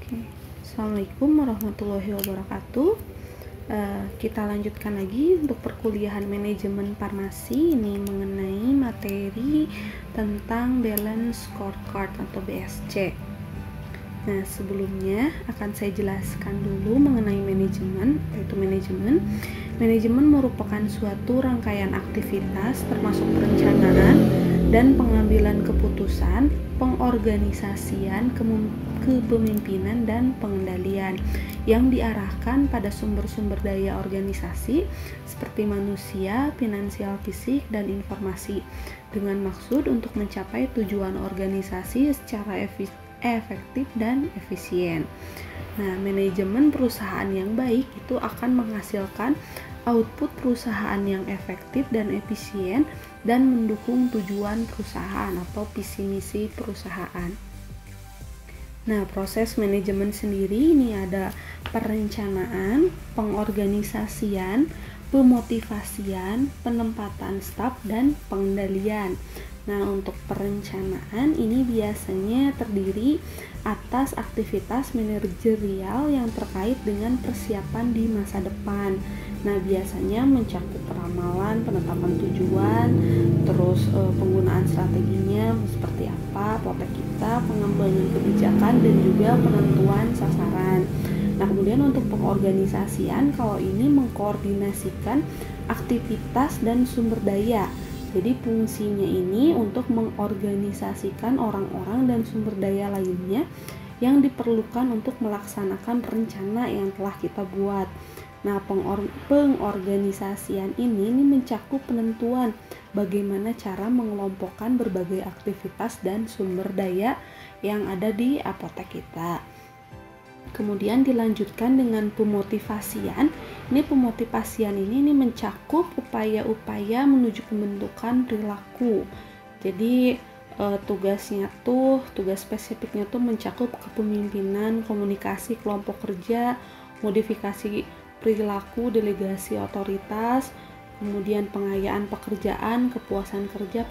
Oke. Assalamualaikum warahmatullahi wabarakatuh. Kita lanjutkan lagi untuk perkuliahan manajemen farmasi ini mengenai materi tentang balance scorecard atau BSC. Nah, sebelumnya akan saya jelaskan dulu mengenai manajemen, yaitu manajemen merupakan suatu rangkaian aktivitas termasuk perencanaan dan pengambilan keputusan, pengorganisasian, kepemimpinan dan pengendalian yang diarahkan pada sumber-sumber daya organisasi seperti manusia, finansial, fisik, dan informasi dengan maksud untuk mencapai tujuan organisasi secara efektif dan efisien. Nah, manajemen perusahaan yang baik itu akan menghasilkan output perusahaan yang efektif dan efisien dan mendukung tujuan perusahaan atau visi misi perusahaan. Nah, proses manajemen sendiri ini ada perencanaan, pengorganisasian, pemotivasian, penempatan staf, dan pengendalian. Nah, untuk perencanaan ini biasanya terdiri atas aktivitas manajerial yang terkait dengan persiapan di masa depan. Nah, biasanya mencakup ramalan, penetapan tujuan, terus penggunaan strateginya seperti apa, protek kita, pengembangan kebijakan, dan juga penentuan sasaran. Nah, kemudian untuk pengorganisasian, kalau ini mengkoordinasikan aktivitas dan sumber daya. Jadi fungsinya ini untuk mengorganisasikan orang-orang dan sumber daya lainnya yang diperlukan untuk melaksanakan rencana yang telah kita buat. Nah, pengorganisasian ini mencakup penentuan bagaimana cara mengelompokkan berbagai aktivitas dan sumber daya yang ada di apotek kita. Kemudian dilanjutkan dengan pemotivasian. Ini pemotivasian ini mencakup upaya-upaya menuju pembentukan perilaku. Jadi tugas spesifiknya tuh mencakup kepemimpinan, komunikasi kelompok kerja, modifikasi perilaku, delegasi otoritas, kemudian pengayaan pekerjaan, kepuasan kerja,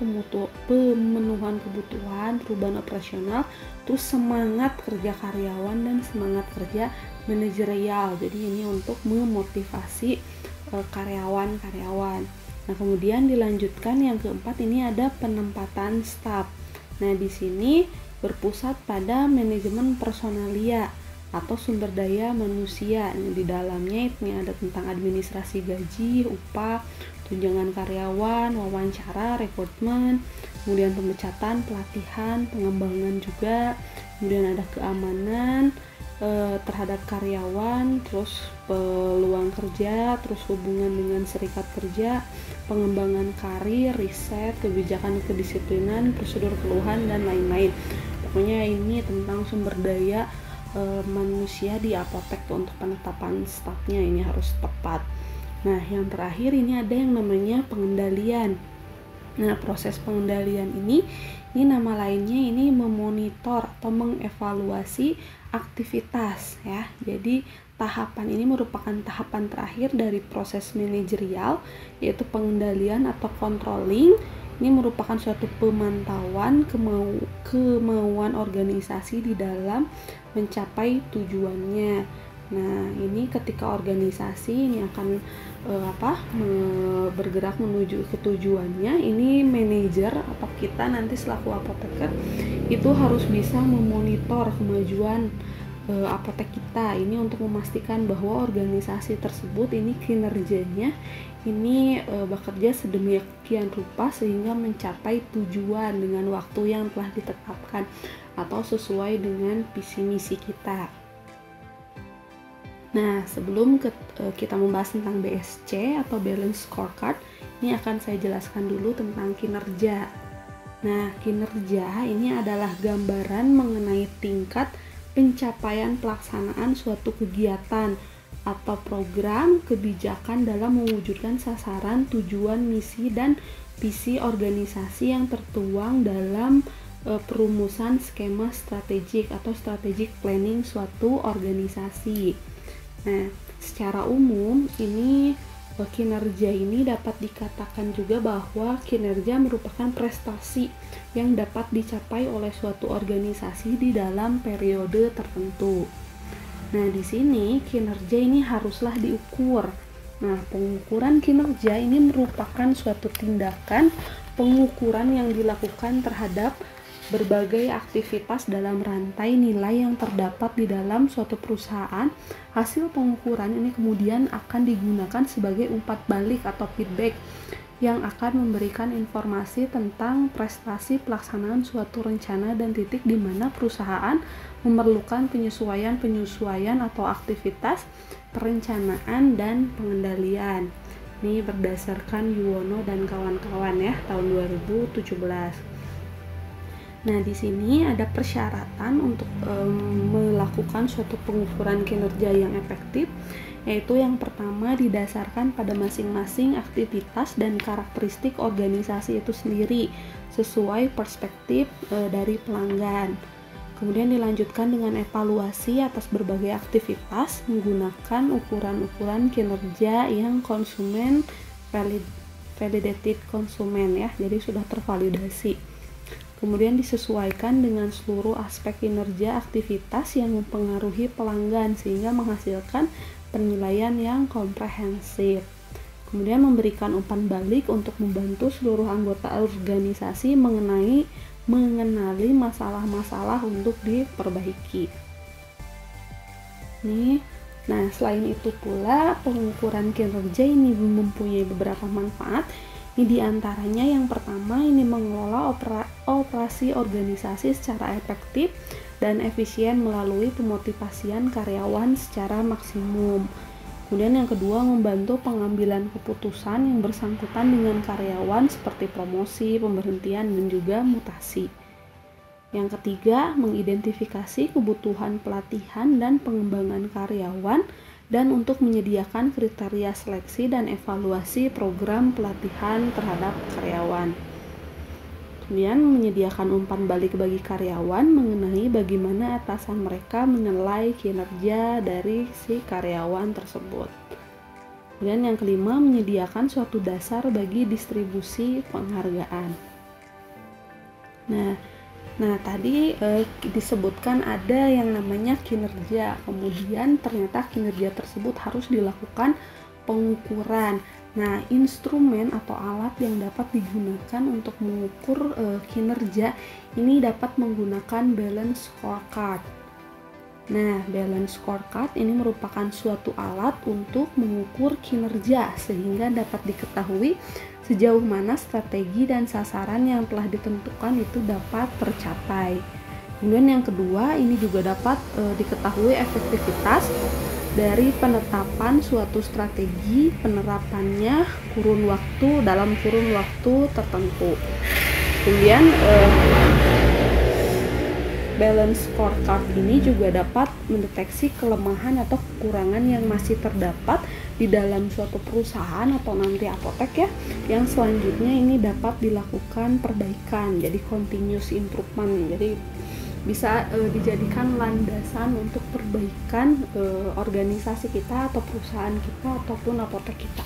pemenuhan kebutuhan, perubahan operasional, terus semangat kerja karyawan dan semangat kerja manajerial. Jadi ini untuk memotivasi karyawan-karyawan. Nah, kemudian dilanjutkan yang keempat, ini ada penempatan staf. Nah, di sini berpusat pada manajemen personalia atau sumber daya manusia. Di dalamnya ini ada tentang administrasi gaji, upah, tunjangan karyawan, wawancara, rekrutmen, kemudian pemecatan, pelatihan, pengembangan juga, kemudian ada keamanan terhadap karyawan, terus peluang kerja, terus hubungan dengan serikat kerja, pengembangan karir, riset, kebijakan kedisiplinan, prosedur keluhan, dan lain-lain. Pokoknya ini tentang sumber daya manusia di apotek untuk penetapan stafnya ini harus tepat. Nah, yang terakhir ini ada yang namanya pengendalian. Nah, proses pengendalian ini nama lainnya ini memonitor atau mengevaluasi aktivitas ya. Jadi tahapan ini merupakan tahapan terakhir dari proses manajerial, yaitu pengendalian atau controlling. Ini merupakan suatu pemantauan kemauan organisasi di dalam mencapai tujuannya. Nah, ini ketika organisasi ini akan bergerak menuju ke tujuannya, ini manajer atau kita nanti selaku apoteker itu harus bisa memonitor kemajuan apotek kita ini untuk memastikan bahwa organisasi tersebut ini kinerjanya ini bekerja sedemikian rupa sehingga mencapai tujuan dengan waktu yang telah ditetapkan atau sesuai dengan visi misi kita. Nah, sebelum kita membahas tentang BSC atau Balance Scorecard, ini akan saya jelaskan dulu tentang kinerja. Nah, kinerja ini adalah gambaran mengenai tingkat pencapaian pelaksanaan suatu kegiatan atau program kebijakan dalam mewujudkan sasaran, tujuan, misi, dan visi organisasi yang tertuang dalam perumusan skema strategik atau strategic planning suatu organisasi. Nah, secara umum ini kinerja ini dapat dikatakan juga bahwa kinerja merupakan prestasi yang dapat dicapai oleh suatu organisasi di dalam periode tertentu. Nah, di sini kinerja ini haruslah diukur. Nah, pengukuran kinerja ini merupakan suatu tindakan pengukuran yang dilakukan terhadap berbagai aktivitas dalam rantai nilai yang terdapat di dalam suatu perusahaan. Hasil pengukuran ini kemudian akan digunakan sebagai umpan balik atau feedback yang akan memberikan informasi tentang prestasi pelaksanaan suatu rencana dan titik di mana perusahaan memerlukan penyesuaian atau aktivitas perencanaan dan pengendalian. Ini berdasarkan Yuwono dan kawan-kawan ya, tahun 2017. Nah, di sini ada persyaratan untuk melakukan suatu pengukuran kinerja yang efektif, yaitu yang pertama didasarkan pada masing-masing aktivitas dan karakteristik organisasi itu sendiri sesuai perspektif dari pelanggan. Kemudian dilanjutkan dengan evaluasi atas berbagai aktivitas menggunakan ukuran-ukuran kinerja yang konsumen validated konsumen ya, jadi sudah tervalidasi. Kemudian disesuaikan dengan seluruh aspek kinerja aktivitas yang mempengaruhi pelanggan sehingga menghasilkan penilaian yang komprehensif. Kemudian memberikan umpan balik untuk membantu seluruh anggota organisasi mengenali masalah-masalah untuk diperbaiki. Nah, selain itu pula pengukuran kinerja ini mempunyai beberapa manfaat. Ini diantaranya yang pertama ini mengelola operasi organisasi secara efektif dan efisien melalui pemotivasian karyawan secara maksimum. Kemudian yang kedua membantu pengambilan keputusan yang bersangkutan dengan karyawan seperti promosi, pemberhentian, dan juga mutasi. Yang ketiga mengidentifikasi kebutuhan pelatihan dan pengembangan karyawan dan untuk menyediakan kriteria seleksi dan evaluasi program pelatihan terhadap karyawan. Kemudian menyediakan umpan balik bagi karyawan mengenai bagaimana atasan mereka menilai kinerja dari si karyawan tersebut. Kemudian yang kelima menyediakan suatu dasar bagi distribusi penghargaan. Nah, tadi disebutkan ada yang namanya kinerja, kemudian ternyata kinerja tersebut harus dilakukan pengukuran. Nah, instrumen atau alat yang dapat digunakan untuk mengukur kinerja ini dapat menggunakan balance scorecard. Nah, balance scorecard ini merupakan suatu alat untuk mengukur kinerja sehingga dapat diketahui sejauh mana strategi dan sasaran yang telah ditentukan itu dapat tercapai. Kemudian yang kedua, ini juga dapat diketahui efektivitas dari penetapan suatu strategi, penerapannya dalam kurun waktu tertentu. Kemudian balance scorecard ini juga dapat mendeteksi kelemahan atau kekurangan yang masih terdapat di dalam suatu perusahaan atau nanti apotek ya, yang selanjutnya ini dapat dilakukan perbaikan, jadi continuous improvement. Jadi bisa dijadikan landasan untuk perbaikan organisasi kita atau perusahaan kita ataupun apotek kita.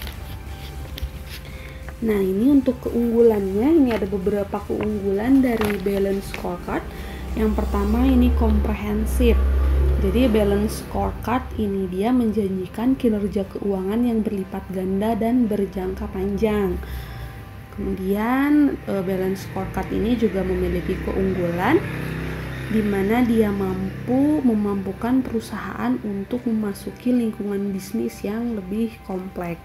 Nah, ini untuk keunggulannya, ini ada beberapa keunggulan dari balance scorecard. Yang pertama ini komprehensif. Jadi balance scorecard ini dia menjanjikan kinerja keuangan yang berlipat ganda dan berjangka panjang. Kemudian balance scorecard ini juga memiliki keunggulan di mana dia memampukan perusahaan untuk memasuki lingkungan bisnis yang lebih kompleks.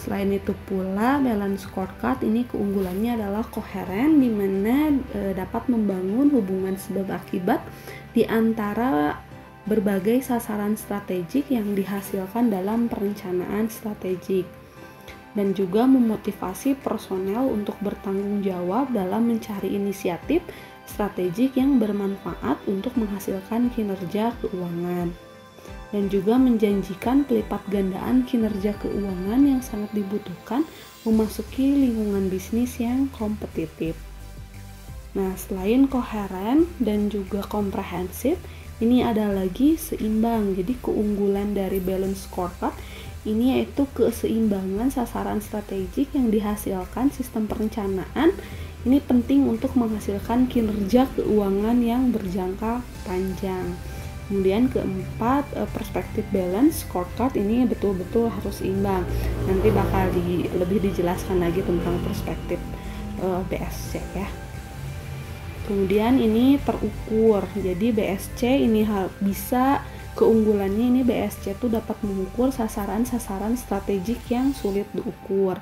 Selain itu pula balance scorecard ini keunggulannya adalah koheren, di mana dapat membangun hubungan sebab akibat di antara berbagai sasaran strategik yang dihasilkan dalam perencanaan strategik, dan juga memotivasi personel untuk bertanggung jawab dalam mencari inisiatif strategik yang bermanfaat untuk menghasilkan kinerja keuangan, dan juga menjanjikan pelipat gandaan kinerja keuangan yang sangat dibutuhkan memasuki lingkungan bisnis yang kompetitif. Nah, selain koheren dan juga komprehensif, ini ada lagi seimbang. Jadi keunggulan dari balance scorecard ini yaitu keseimbangan sasaran strategik yang dihasilkan sistem perencanaan. Ini penting untuk menghasilkan kinerja keuangan yang berjangka panjang. Kemudian keempat, perspektif balance scorecard ini betul-betul harus imbang. Nanti bakal lebih dijelaskan lagi tentang perspektif BSC ya. Kemudian ini terukur, jadi BSC ini bisa keunggulannya ini BSC itu dapat mengukur sasaran-sasaran strategik yang sulit diukur.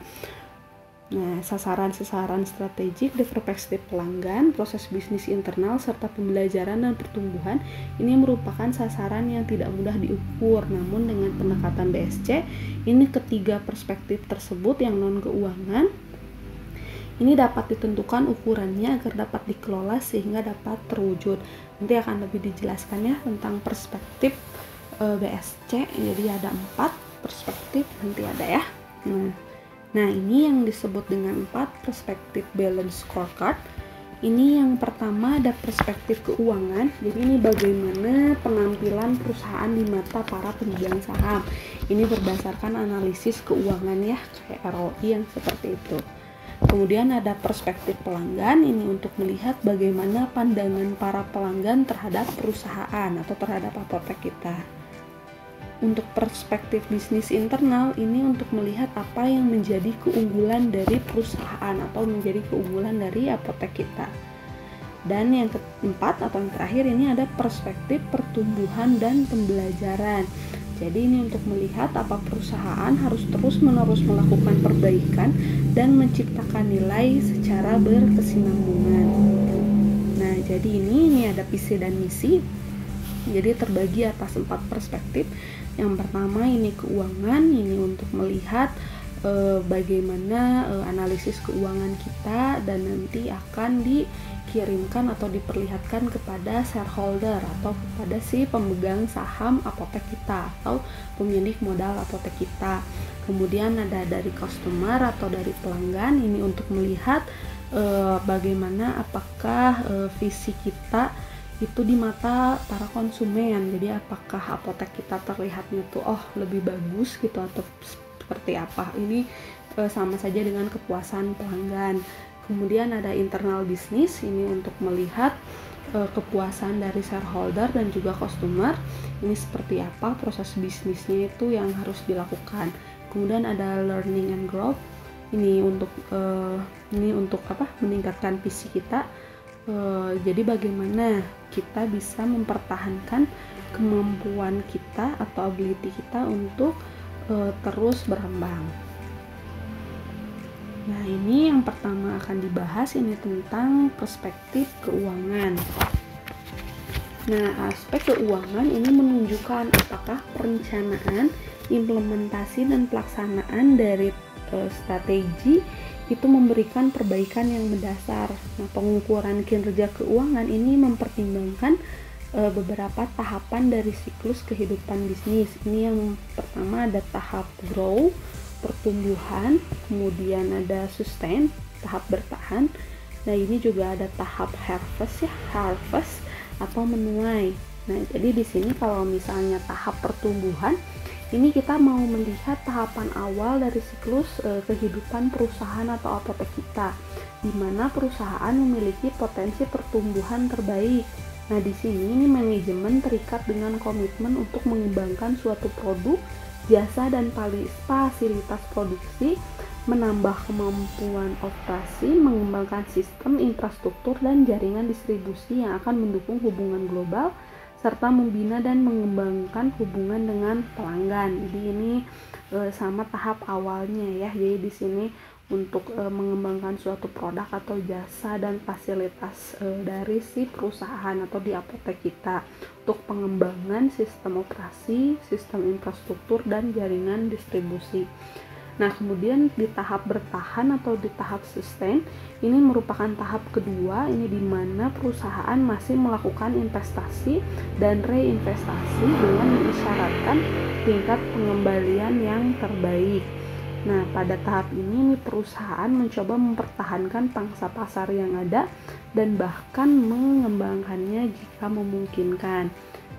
Nah, sasaran-sasaran strategik di perspektif pelanggan, proses bisnis internal, serta pembelajaran dan pertumbuhan ini merupakan sasaran yang tidak mudah diukur. Namun dengan pendekatan BSC, ini ketiga perspektif tersebut yang non-keuangan ini dapat ditentukan ukurannya agar dapat dikelola sehingga dapat terwujud. Nanti akan lebih dijelaskan ya tentang perspektif BSC. Jadi ada 4 perspektif nanti ada ya. Nah ini yang disebut dengan 4 perspektif balance scorecard. Ini yang pertama ada perspektif keuangan. Jadi ini bagaimana penampilan perusahaan di mata para pemegang saham. Ini berdasarkan analisis keuangan ya, kayak ROI yang seperti itu. Kemudian ada perspektif pelanggan, ini untuk melihat bagaimana pandangan para pelanggan terhadap perusahaan atau terhadap apotek kita. Untuk perspektif bisnis internal, ini untuk melihat apa yang menjadi keunggulan dari perusahaan atau menjadi keunggulan dari apotek kita. Dan yang keempat atau yang terakhir ini ada perspektif pertumbuhan dan pembelajaran. Jadi ini untuk melihat apa perusahaan harus terus-menerus melakukan perbaikan dan menciptakan nilai secara berkesinambungan. Nah, jadi ini ada visi dan misi. Jadi terbagi atas 4 perspektif. Yang pertama ini keuangan, ini untuk melihat bagaimana analisis keuangan kita dan nanti akan dikirimkan atau diperlihatkan kepada shareholder atau kepada si pemegang saham apotek kita atau pemilik modal apotek kita. Kemudian ada dari customer atau dari pelanggan, ini untuk melihat bagaimana apakah visi kita itu di mata para konsumen. Jadi apakah apotek kita terlihatnya tuh lebih bagus gitu atau seperti apa. Ini sama saja dengan kepuasan pelanggan. Kemudian ada internal bisnis, ini untuk melihat kepuasan dari shareholder dan juga customer. Ini seperti apa proses bisnisnya itu yang harus dilakukan. Kemudian ada learning and growth. Ini untuk meningkatkan visi kita. Jadi bagaimana kita bisa mempertahankan kemampuan kita atau ability kita untuk terus berkembang. Nah, ini yang pertama akan dibahas ini tentang perspektif keuangan. Nah, aspek keuangan ini menunjukkan apakah perencanaan, implementasi dan pelaksanaan dari strategi itu memberikan perbaikan yang mendasar. Nah, pengukuran kinerja keuangan ini mempertimbangkan beberapa tahapan dari siklus kehidupan bisnis. Ini yang pertama ada tahap grow, pertumbuhan, kemudian ada sustain, tahap bertahan. Nah, ini juga ada tahap harvest atau menuai. Nah, jadi di sini kalau misalnya tahap pertumbuhan, ini kita mau melihat tahapan awal dari siklus kehidupan perusahaan atau apotek kita, di mana perusahaan memiliki potensi pertumbuhan terbaik. Nah, di sini ini manajemen terikat dengan komitmen untuk mengembangkan suatu produk, jasa dan fasilitas produksi, menambah kemampuan operasi, mengembangkan sistem infrastruktur dan jaringan distribusi yang akan mendukung hubungan global, serta membina dan mengembangkan hubungan dengan pelanggan. Jadi ini sama tahap awalnya ya. Jadi di sini untuk mengembangkan suatu produk atau jasa dan fasilitas dari si perusahaan atau di apotek kita untuk pengembangan sistem operasi, sistem infrastruktur dan jaringan distribusi. Nah, kemudian di tahap bertahan atau di tahap sustain, ini merupakan tahap kedua, ini di mana perusahaan masih melakukan investasi dan reinvestasi dengan mengisyaratkan tingkat pengembalian yang terbaik. Nah, pada tahap ini perusahaan mencoba mempertahankan pangsa pasar yang ada dan bahkan mengembangkannya jika memungkinkan.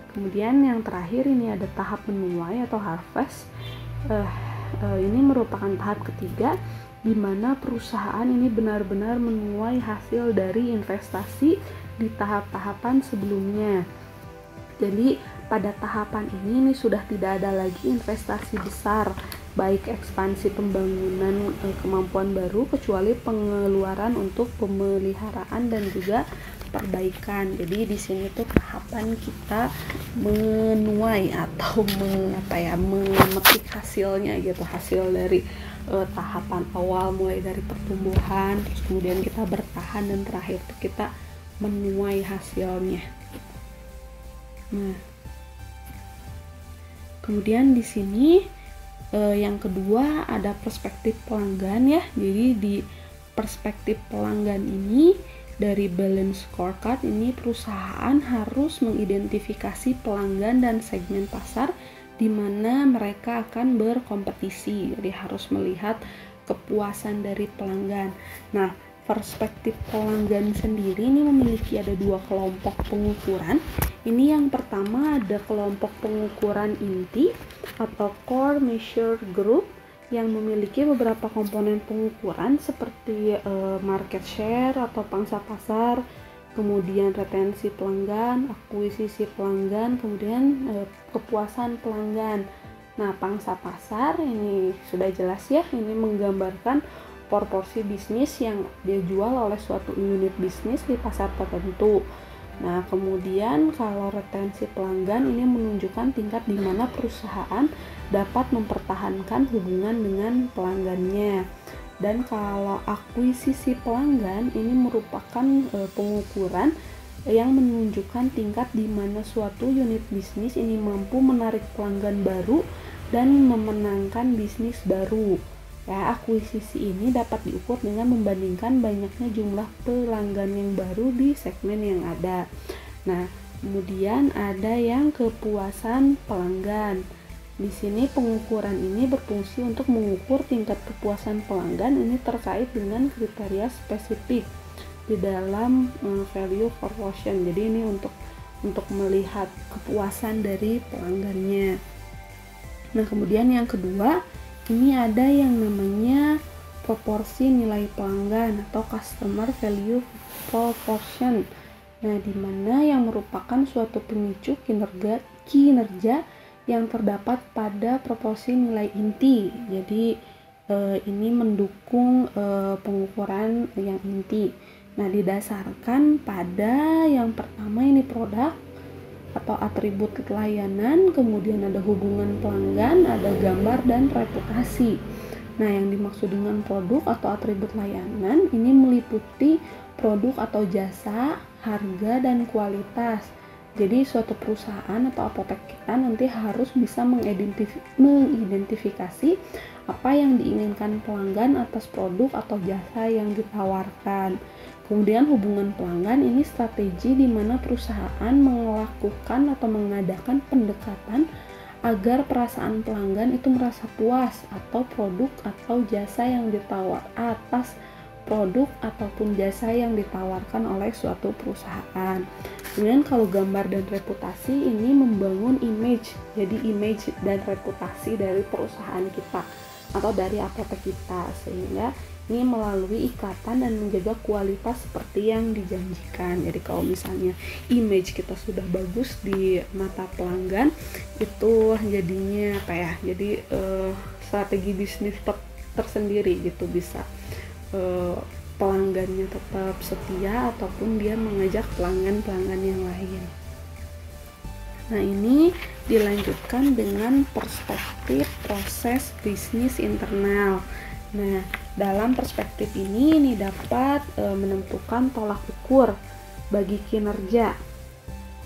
Kemudian yang terakhir ini ada tahap menuai atau harvest. Ini merupakan tahap ketiga di mana perusahaan ini benar-benar menuai hasil dari investasi di tahap-tahapan sebelumnya. Jadi pada tahapan ini sudah tidak ada lagi investasi besar, baik ekspansi pembangunan kemampuan baru, kecuali pengeluaran untuk pemeliharaan dan juga perbaikan. Jadi di sini tuh tahapan kita menuai atau memetik hasilnya gitu, hasil dari tahapan awal mulai dari pertumbuhan, terus kemudian kita bertahan, dan terakhir tuh kita menuai hasilnya. Nah, kemudian di sini yang kedua ada perspektif pelanggan ya. Jadi di perspektif pelanggan ini, dari balance scorecard ini perusahaan harus mengidentifikasi pelanggan dan segmen pasar di mana mereka akan berkompetisi. Jadi harus melihat kepuasan dari pelanggan. Nah, perspektif pelanggan sendiri ini memiliki ada dua kelompok pengukuran. Ini yang pertama ada kelompok pengukuran inti atau core measure group yang memiliki beberapa komponen pengukuran seperti market share atau pangsa pasar, kemudian retensi pelanggan, akuisisi pelanggan, kemudian kepuasan pelanggan. Nah, pangsa pasar ini sudah jelas ya, ini menggambarkan proporsi bisnis yang dia jual oleh suatu unit bisnis di pasar tertentu. Nah, kemudian kalau retensi pelanggan ini menunjukkan tingkat di mana perusahaan dapat mempertahankan hubungan dengan pelanggannya. Dan kalau akuisisi pelanggan ini merupakan pengukuran yang menunjukkan tingkat di mana suatu unit bisnis ini mampu menarik pelanggan baru dan memenangkan bisnis baru. Ya, akuisisi ini dapat diukur dengan membandingkan banyaknya jumlah pelanggan yang baru di segmen yang ada. Nah, kemudian ada yang kepuasan pelanggan. Di sini pengukuran ini berfungsi untuk mengukur tingkat kepuasan pelanggan ini terkait dengan kriteria spesifik di dalam value proposition. Jadi ini untuk melihat kepuasan dari pelanggannya. Nah, kemudian yang kedua, ini ada yang namanya proporsi nilai pelanggan atau customer value proportion. Nah, di mana yang merupakan suatu pemicu kinerja yang terdapat pada proporsi nilai inti. Jadi ini mendukung pengukuran yang inti. Nah, didasarkan pada yang pertama ini produk atau atribut layanan, kemudian ada hubungan pelanggan, ada gambar dan reputasi. Nah, yang dimaksud dengan produk atau atribut layanan ini meliputi produk atau jasa, harga dan kualitas. Jadi suatu perusahaan atau apotek kita nanti harus bisa mengidentifikasi apa yang diinginkan pelanggan atas produk atau jasa yang ditawarkan. Kemudian hubungan pelanggan ini strategi di mana perusahaan melakukan atau mengadakan pendekatan agar perasaan pelanggan itu merasa puas atau produk atau jasa yang ditawar atas produk ataupun jasa yang ditawarkan oleh suatu perusahaan. Kemudian kalau gambar dan reputasi ini membangun image, jadi image dan reputasi dari perusahaan kita atau dari apotek kita, sehingga ini melalui ikatan dan menjaga kualitas seperti yang dijanjikan. Jadi kalau misalnya image kita sudah bagus di mata pelanggan, itu jadinya jadi strategi bisnis tersendiri gitu, bisa pelanggannya tetap setia ataupun dia mengajak pelanggan-pelanggan yang lain. Nah, ini dilanjutkan dengan perspektif proses bisnis internal. Nah, dalam perspektif ini dapat menentukan tolak ukur bagi kinerja,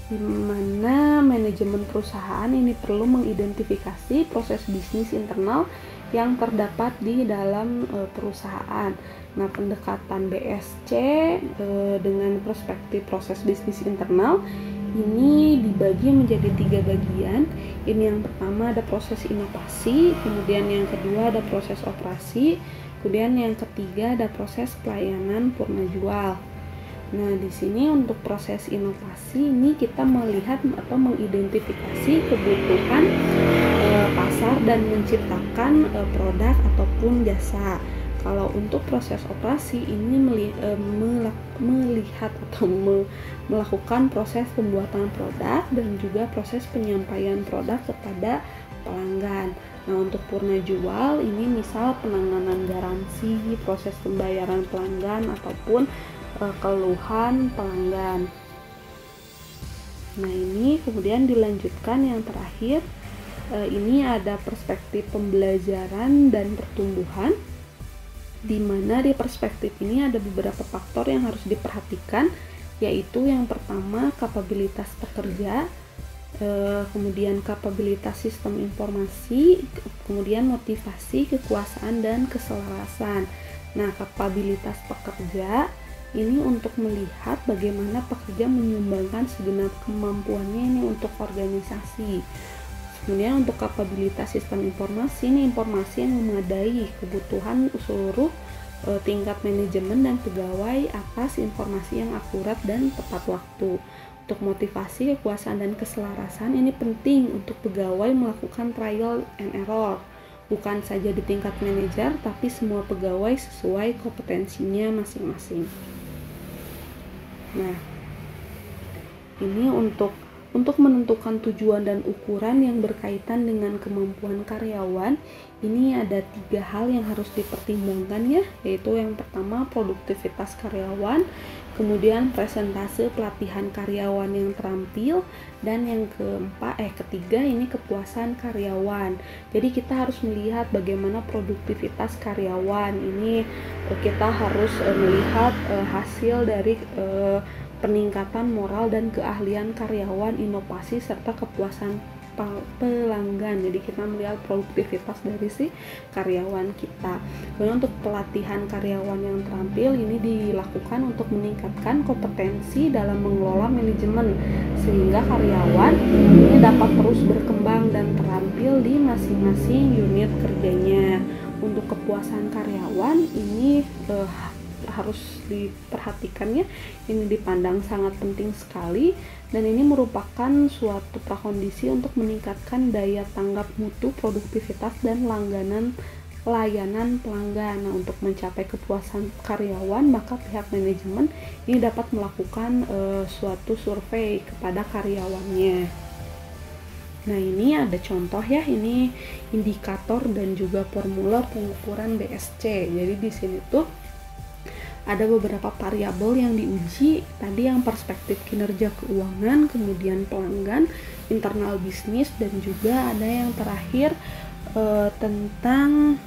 di mana manajemen perusahaan ini perlu mengidentifikasi proses bisnis internal yang terdapat di dalam perusahaan. Nah, pendekatan BSC dengan perspektif proses bisnis internal ini dibagi menjadi 3 bagian. Ini yang pertama ada proses inovasi, kemudian yang kedua ada proses operasi, kemudian yang ketiga ada proses pelayanan purna jual. Nah, di sini untuk proses inovasi ini kita melihat atau mengidentifikasi kebutuhan pasar dan menciptakan produk ataupun jasa. kalau untuk proses operasi ini melihat atau melakukan proses pembuatan produk dan juga proses penyampaian produk kepada pelanggan. Nah, untuk purna jual ini misal penanganan garansi, proses pembayaran pelanggan ataupun keluhan pelanggan. Nah, ini kemudian dilanjutkan yang terakhir, ini ada perspektif pembelajaran dan pertumbuhan, di mana di perspektif ini ada beberapa faktor yang harus diperhatikan, yaitu yang pertama kapabilitas pekerja, kemudian kapabilitas sistem informasi, kemudian motivasi, kekuasaan, dan keselarasan. Nah, kapabilitas pekerja ini untuk melihat bagaimana pekerja menyumbangkan segenap kemampuannya ini untuk organisasi. Kemudian untuk kapabilitas sistem informasi, ini informasi yang memadai kebutuhan seluruh tingkat manajemen dan pegawai atas informasi yang akurat dan tepat waktu. Untuk motivasi, kekuasaan, dan keselarasan ini penting untuk pegawai melakukan trial and error, bukan saja di tingkat manajer, tapi semua pegawai sesuai kompetensinya masing-masing. Nah, ini untuk menentukan tujuan dan ukuran yang berkaitan dengan kemampuan karyawan, ini ada 3 hal yang harus dipertimbangkan ya, yaitu yang pertama produktivitas karyawan, kemudian presentase pelatihan karyawan yang terampil, dan yang ketiga ini kepuasan karyawan. Jadi kita harus melihat bagaimana produktivitas karyawan ini, kita harus melihat hasil dari peningkatan moral dan keahlian karyawan, inovasi, serta kepuasan pelanggan. Jadi kita melihat produktivitas dari si karyawan kita. Kemudian untuk pelatihan karyawan yang terampil ini dilakukan untuk meningkatkan kompetensi dalam mengelola manajemen, sehingga karyawan ini dapat terus berkembang dan terampil di masing-masing unit kerjanya. Untuk kepuasan karyawan ini harus diperhatikannya, ini dipandang sangat penting sekali, dan ini merupakan suatu prakondisi untuk meningkatkan daya tanggap mutu, produktivitas, dan layanan pelanggan. Nah, untuk mencapai kepuasan karyawan, maka pihak manajemen ini dapat melakukan suatu survei kepada karyawannya. Nah, ini ada contoh ya, ini indikator dan juga formula pengukuran BSC. Jadi di sini tuh ada beberapa variabel yang diuji, tadi yang perspektif kinerja keuangan, kemudian pelanggan, internal bisnis, dan juga ada yang terakhir tentang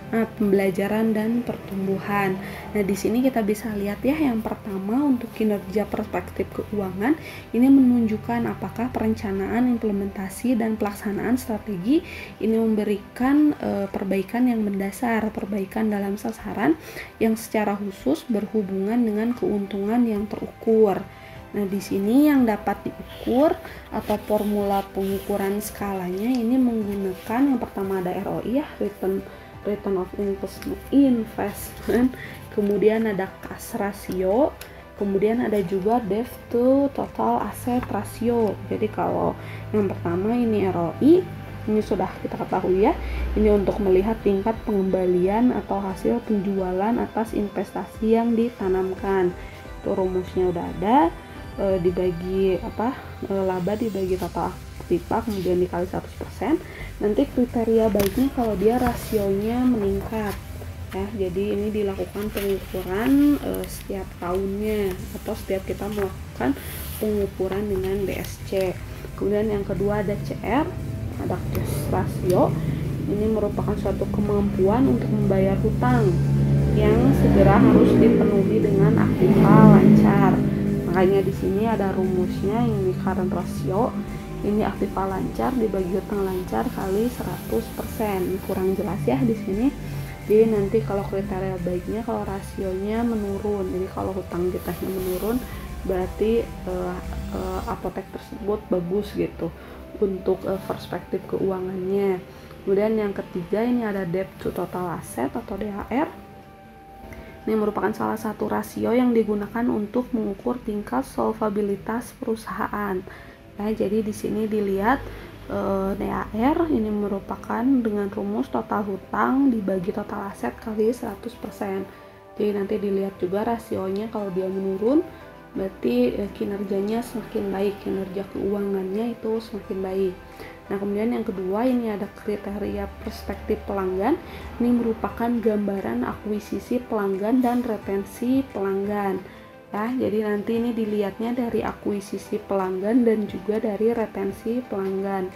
pembelajaran dan pertumbuhan. Nah, di sini kita bisa lihat ya, yang pertama untuk kinerja perspektif keuangan ini menunjukkan apakah perencanaan, implementasi, dan pelaksanaan strategi ini memberikan perbaikan yang mendasar, perbaikan dalam sasaran yang secara khusus berhubungan dengan keuntungan yang terukur. Nah, di sini yang dapat diukur atau formula pengukuran skalanya ini menggunakan yang pertama ada ROI ya, return of investment, kemudian ada cash ratio, kemudian ada juga debt to total asset ratio. Jadi kalau yang pertama ini ROI, ini sudah kita ketahui ya, ini untuk melihat tingkat pengembalian atau hasil penjualan atas investasi yang ditanamkan. Itu rumusnya udah ada, dibagi laba dibagi total aktiva, kemudian dikali 100%. Nanti kriteria baiknya kalau dia rasionya meningkat ya, jadi ini dilakukan pengukuran setiap tahunnya atau setiap kita melakukan pengukuran dengan BSC. Kemudian yang kedua ada CR, ada cash ratio. Ini merupakan suatu kemampuan untuk membayar hutang yang segera harus dipenuhi dengan aktiva lancar. Makanya di sini ada rumusnya, ini current ratio, ini aktiva lancar dibagi hutang lancar kali 100%. Kurang jelas ya di sini. Jadi nanti kalau kriteria baiknya kalau rasionya menurun, jadi kalau hutang kitanya menurun berarti apotek tersebut bagus gitu untuk perspektif keuangannya. Kemudian yang ketiga ini ada debt to total asset atau DAR. Ini merupakan salah satu rasio yang digunakan untuk mengukur tingkat solvabilitas perusahaan. Nah, jadi di sini dilihat DAR ini merupakan dengan rumus total hutang dibagi total aset kali 100%. Jadi nanti dilihat juga rasionya, kalau dia menurun berarti kinerjanya semakin baik, kinerja keuangannya itu semakin baik. Nah, kemudian yang kedua ini ada kriteria perspektif pelanggan. Ini merupakan gambaran akuisisi pelanggan dan retensi pelanggan. Ya, jadi nanti ini dilihatnya dari akuisisi pelanggan dan juga dari retensi pelanggan.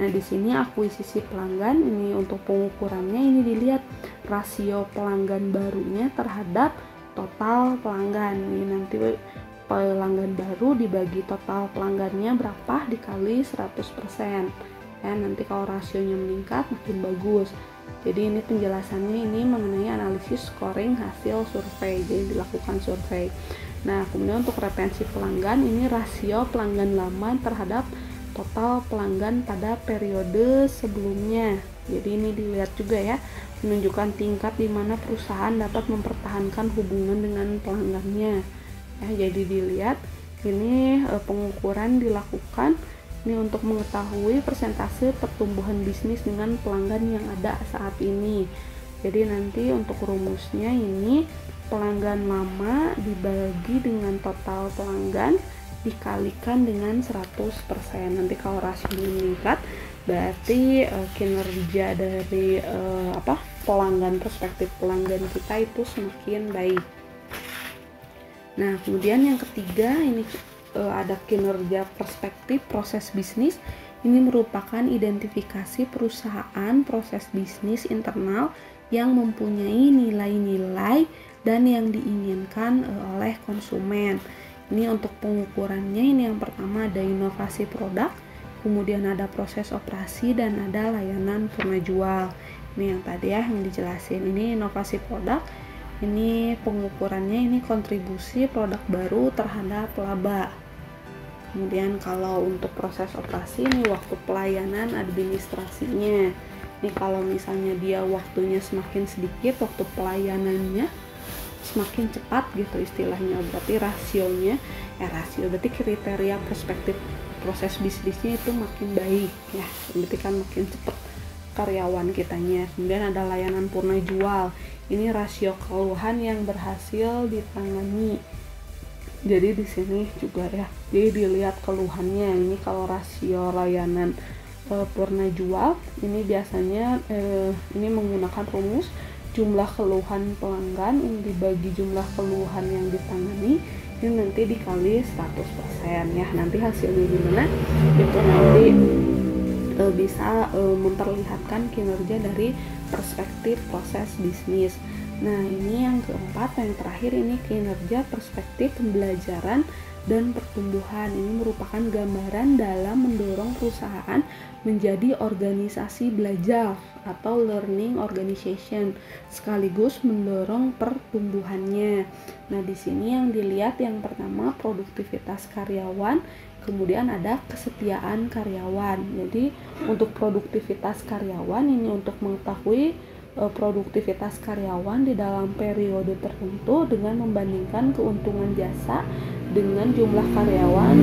Nah, di sini akuisisi pelanggan ini untuk pengukurannya ini dilihat rasio pelanggan barunya terhadap total pelanggan. Ini nanti pelanggan baru dibagi total pelanggannya berapa dikali 100%. Ya, nanti kalau rasionya meningkat makin bagus. Jadi ini penjelasannya ini mengenai analisis scoring hasil survei. Jadi dilakukan survei. Nah, kemudian untuk retensi pelanggan ini rasio pelanggan lama terhadap total pelanggan pada periode sebelumnya. Jadi ini dilihat juga ya, menunjukkan tingkat di mana perusahaan dapat mempertahankan hubungan dengan pelanggannya. Ya, jadi dilihat ini pengukuran dilakukan ini untuk mengetahui persentase pertumbuhan bisnis dengan pelanggan yang ada saat ini. Jadi nanti untuk rumusnya ini pelanggan lama dibagi dengan total pelanggan dikalikan dengan 100%. Nanti kalau rasionya meningkat berarti kinerja dari pelanggan, perspektif pelanggan kita itu semakin baik. Nah, kemudian yang ketiga ini ada kinerja perspektif proses bisnis. Ini merupakan identifikasi perusahaan proses bisnis internal yang mempunyai nilai-nilai dan yang diinginkan oleh konsumen. Ini untuk pengukurannya ini yang pertama ada inovasi produk, kemudian ada proses operasi dan ada layanan purna jual. Ini yang tadi ya yang dijelasin. Ini inovasi produk. Ini pengukurannya ini kontribusi produk baru terhadap laba. Kemudian kalau untuk proses operasi ini waktu pelayanan administrasinya. Ini kalau misalnya dia waktunya semakin sedikit, waktu pelayanannya semakin cepat gitu istilahnya, berarti rasionya rasio berarti kriteria perspektif proses bisnisnya itu makin baik ya, berarti kan makin cepat karyawan kitanya. Kemudian ada layanan purna jual. Ini rasio keluhan yang berhasil ditangani. Jadi di sini juga ya, jadi dilihat keluhannya. Ini kalau rasio layanan purna jual ini biasanya ini menggunakan rumus jumlah keluhan pelanggan ini dibagi jumlah keluhan yang ditangani, ini nanti dikali 100% ya. Nanti hasilnya gimana itu nanti bisa memperlihatkan kinerja dari perspektif proses bisnis. Nah, ini yang keempat, yang terakhir ini kinerja perspektif pembelajaran dan pertumbuhan. Ini merupakan gambaran dalam mendorong perusahaan menjadi organisasi belajar atau learning organization, sekaligus mendorong pertumbuhannya. Nah, di sini yang dilihat yang pertama produktivitas karyawan, kemudian ada kesetiaan karyawan. Jadi untuk produktivitas karyawan ini untuk mengetahui produktivitas karyawan di dalam periode tertentu dengan membandingkan keuntungan jasa dengan jumlah karyawan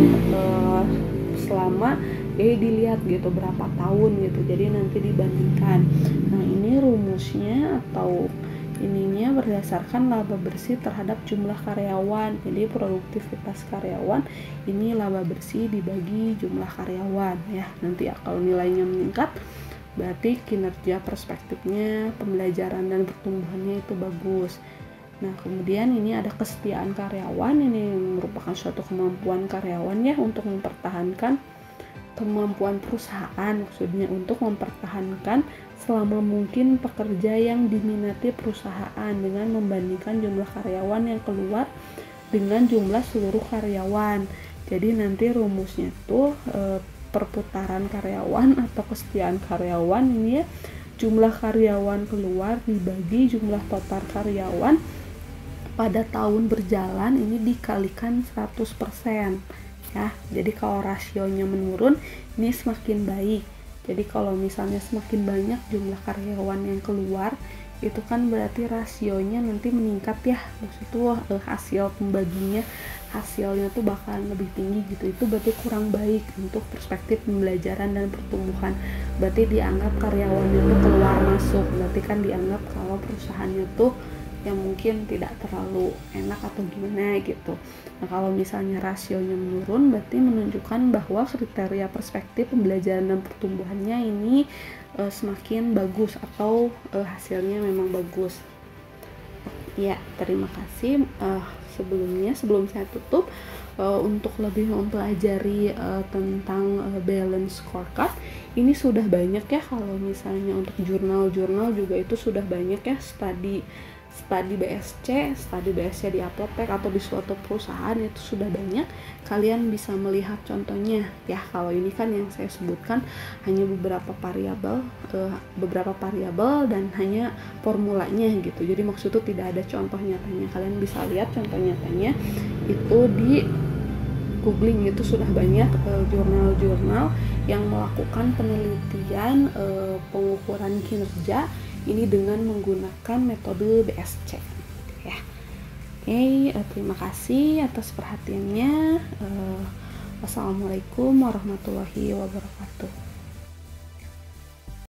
selama dilihat gitu berapa tahun gitu, jadi nanti dibandingkan. Nah, ini rumusnya atau ininya berdasarkan laba bersih terhadap jumlah karyawan. Jadi produktivitas karyawan ini laba bersih dibagi jumlah karyawan ya. Nanti ya kalau nilainya meningkat berarti kinerja perspektifnya pembelajaran dan pertumbuhannya itu bagus. Nah, kemudian ini ada kesetiaan karyawan. Ini merupakan suatu kemampuan karyawan ya untuk mempertahankan kemampuan perusahaan, maksudnya untuk mempertahankan selama mungkin pekerja yang diminati perusahaan dengan membandingkan jumlah karyawan yang keluar dengan jumlah seluruh karyawan. Jadi nanti rumusnya tuh perputaran karyawan atau kesetiaan karyawan ini ya, jumlah karyawan keluar dibagi jumlah total karyawan pada tahun berjalan ini dikalikan 100% ya. Jadi kalau rasionya menurun ini semakin baik. Jadi kalau misalnya semakin banyak jumlah karyawan yang keluar itu kan berarti rasionya nanti meningkat ya, maksudnya hasil pembaginya hasilnya tuh bakalan lebih tinggi gitu. Itu berarti kurang baik untuk perspektif pembelajaran dan pertumbuhan. Berarti dianggap karyawannya tuh keluar masuk, berarti kan dianggap kalau perusahaannya tuh yang mungkin tidak terlalu enak atau gimana gitu. Nah kalau misalnya rasionya menurun, berarti menunjukkan bahwa kriteria perspektif pembelajaran dan pertumbuhannya ini semakin bagus atau hasilnya memang bagus. Ya, terima kasih. Sebelum saya tutup, untuk lebih mempelajari tentang balance scorecard, ini sudah banyak ya, kalau misalnya untuk jurnal-jurnal juga itu sudah banyak ya, studi BSC di apotek atau di suatu perusahaan itu sudah banyak. Kalian bisa melihat contohnya ya. Kalau ini kan yang saya sebutkan hanya beberapa variabel dan hanya formulanya gitu. Jadi maksudnya tidak ada contoh nyatanya. Kalian bisa lihat contoh nyatanya itu di googling, itu sudah banyak jurnal-jurnal yang melakukan penelitian pengukuran kinerja ini dengan menggunakan metode BSC ya. Oke, terima kasih atas perhatiannya. Wassalamualaikum warahmatullahi wabarakatuh.